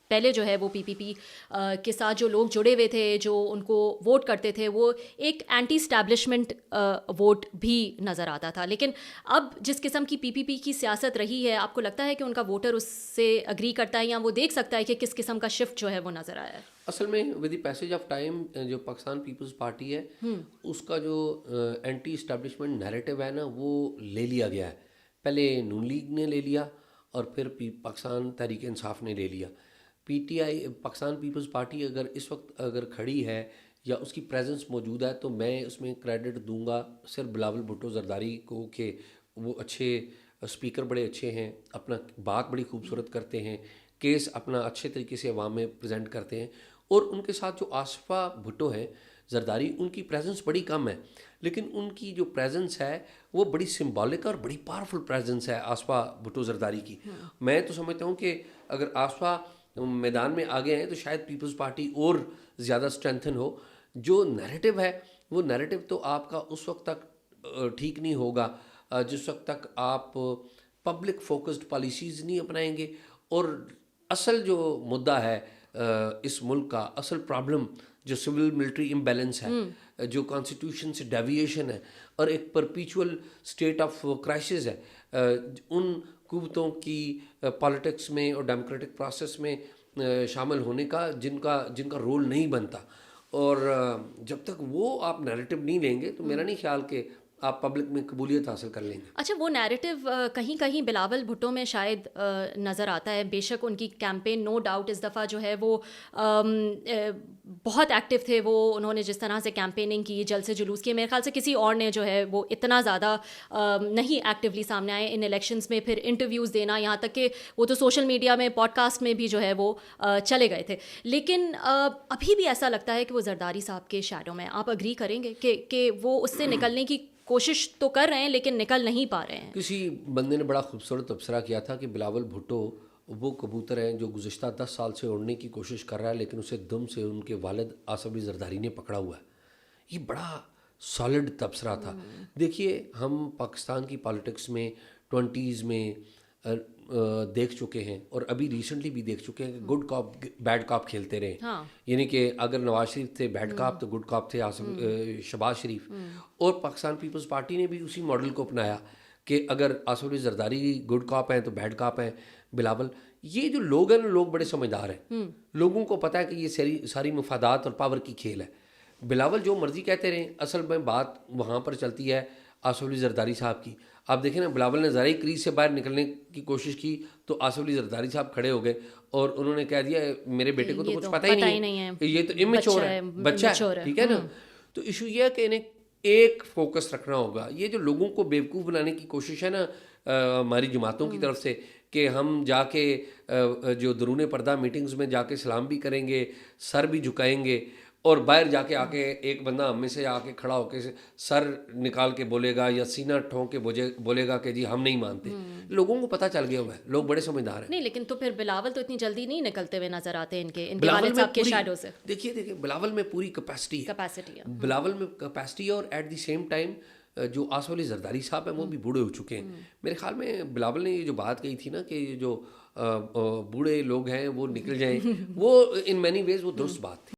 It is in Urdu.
پہلے جو ہے وہ پی پی پی کے ساتھ جو لوگ جڑے ہوئے تھے, جو ان کو ووٹ کرتے تھے, وہ ایک اینٹی اسٹیبلشمنٹ ووٹ بھی نظر آتا تھا. لیکن اب جس قسم کی پی پی پی کی سیاست رہی ہے, آپ کو لگتا ہے کہ ان کا ووٹر اس سے اگری کرتا ہے, یا وہ دیکھ سکتا ہے کہ کس قسم کا شفٹ جو ہے وہ نظر آیا ہے؟ اصل میں with the passage of time جو پاکستان پیپلز پارٹی ہے اس کا جو اینٹی اسٹیبلشمنٹ نیریٹو ہے نا, وہ لے لیا گیا ہے. پہلے نون لیگ نے لے لیا اور پھر پاکستان تحریک انصاف نے لے لیا. P T I Pakistan peoples party اگر اس وقت اگر کھڑی ہے یا اس کی پریزنس موجود ہے تو میں اس میں کریڈٹ دوں گا صرف بلاول بھٹو زرداری کو, کہ وہ اچھے اسپیکر, بڑے اچھے ہیں, اپنا بات بڑی خوبصورت کرتے ہیں, کیس اپنا اچھے طریقے سے عوام میں پریزنٹ کرتے ہیں. اور ان کے ساتھ جو آصفہ بھٹو ہیں زرداری, ان کی پریزنس بڑی کم ہے, لیکن ان کی جو پریزنس ہے وہ بڑی سمبولک اور بڑی پاورفل پریزنس ہے آصفہ بھٹو زرداری کی. میں تو سمجھتا ہوں کہ اگر آصفہ میدان میں آگے ہیں تو شاید پیپلز پارٹی اور زیادہ اسٹرینتھن ہو. جو نیریٹو ہے وہ نیریٹو تو آپ کا اس وقت تک ٹھیک نہیں ہوگا جس وقت تک آپ پبلک فوکسڈ پالیسیز نہیں اپنائیں گے. اور اصل جو مدعا ہے اس ملک کا, اصل پرابلم جو سول ملٹری امبیلنس ہے, جو کانسٹیٹیوشن سے ڈیویشن ہے اور ایک پرپیچول اسٹیٹ آف کرائسس ہے, ان قوتوں کی پالیٹکس میں اور ڈیموکریٹک پروسیس میں شامل ہونے کا جن کا رول نہیں بنتا. اور جب تک وہ آپ نیریٹو نہیں لیں گے تو میرا نہیں خیال کہ آپ پبلک میں قبولیت حاصل کر لیں گے. اچھا, وہ نیریٹو کہیں کہیں بلاول بھٹو میں شاید نظر آتا ہے. بے شک ان کی کیمپین نو ڈاؤٹ اس دفعہ جو ہے وہ بہت ایکٹیو تھے. وہ انہوں نے جس طرح سے کیمپیننگ کی, جلسے جلوس کیے, میرے خیال سے کسی اور نے جو ہے وہ اتنا زیادہ نہیں ایکٹیولی سامنے آئے ان الیکشنز میں. پھر انٹرویوز دینا, یہاں تک کہ وہ تو سوشل میڈیا میں, پوڈ کاسٹ میں بھی جو ہے وہ چلے گئے تھے. لیکن ابھی بھی ایسا لگتا ہے کہ وہ زرداری صاحب کے شیڈو میں. آپ اگری کریں گے کہ وہ اس سے نکلنے کی کوشش تو کر رہے ہیں لیکن نکل نہیں پا رہے ہیں؟ کسی بندے نے بڑا خوبصورت تبصرہ کیا تھا کہ بلاول بھٹو وہ کبوتر ہیں جو گزشتہ 10 سال سے اڑنے کی کوشش کر رہا ہے لیکن اسے دم سے ان کے والد آصف علی زرداری نے پکڑا ہوا ہے. یہ بڑا سالڈ تبصرہ تھا. دیکھیے, ہم پاکستان کی پالیٹکس میں 20s میں دیکھ چکے ہیں اور ابھی ریسنٹلی بھی دیکھ چکے ہیں کہ گڈ کاپ بیڈ کاپ کھیلتے رہے. یعنی کہ اگر نواز شریف تھے بیڈ کاپ تو گڈ کاپ تھے شہباز شریف. اور پاکستان پیپلز پارٹی نے بھی اسی ماڈل کو اپنایا کہ اگر آصف علی زرداری گڈ کاپ ہیں تو بیڈ کاپ ہیں بلاول. یہ جو لوگ ہیں لوگ بڑے سمجھدار ہیں, لوگوں کو پتہ ہے کہ یہ ساری مفادات اور پاور کی کھیل ہے. بلاول جو مرضی کہتے رہیں, اصل میں بات وہاں پر چلتی ہے آصف علی زرداری صاحب کی. آپ دیکھیں نا, بلاول نے ذرا ہی کریز سے باہر نکلنے کی کوشش کی تو آصف علی زرداری صاحب کھڑے ہو گئے اور انہوں نے کہہ دیا میرے بیٹے کو تو کچھ پتہ ہی نہیں ہے, یہ تو امیچور ہے, بچہ ہے, ٹھیک ہے نا. تو ایشو یہ ہے کہ انہیں ایک فوکس رکھنا ہوگا. یہ جو لوگوں کو بیوقوف بنانے کی کوشش ہے نا ہماری جماعتوں کی طرف سے, کہ ہم جا کے جو درون پردہ میٹنگز میں جا کے سلام بھی کریں گے, سر بھی جھکائیں گے, اور باہر جا کے آ کے ایک بندہ ہم میں سے آ کے کھڑا ہو کے سر نکال کے بولے گا یا سینہ ٹھونک کے بولے گا کہ جی ہم نہیں مانتے. لوگوں کو پتہ چل گیا ہوا ہے, لوگ بڑے سمجھدار ہیں. نہیں, لیکن تو پھر بلاول تو اتنی جلدی نہیں نکلتے ہوئے نظر آتے ان کے والد صاحب کے شیڈو سے. دیکھیے بلاول میں پوری کیپیسٹی ہے, بلاول میں کیپیسٹی ہے. اور ایٹ دی سیم ٹائم جو آصف علی زرداری صاحب ہیں وہ بھی بوڑھے ہو چکے ہیں. میرے خیال میں بلاول نے یہ جو بات کہی تھی نا کہ جو بوڑھے لوگ ہیں وہ نکل جائیں, وہ ان مینی ویز وہ درست بات تھی.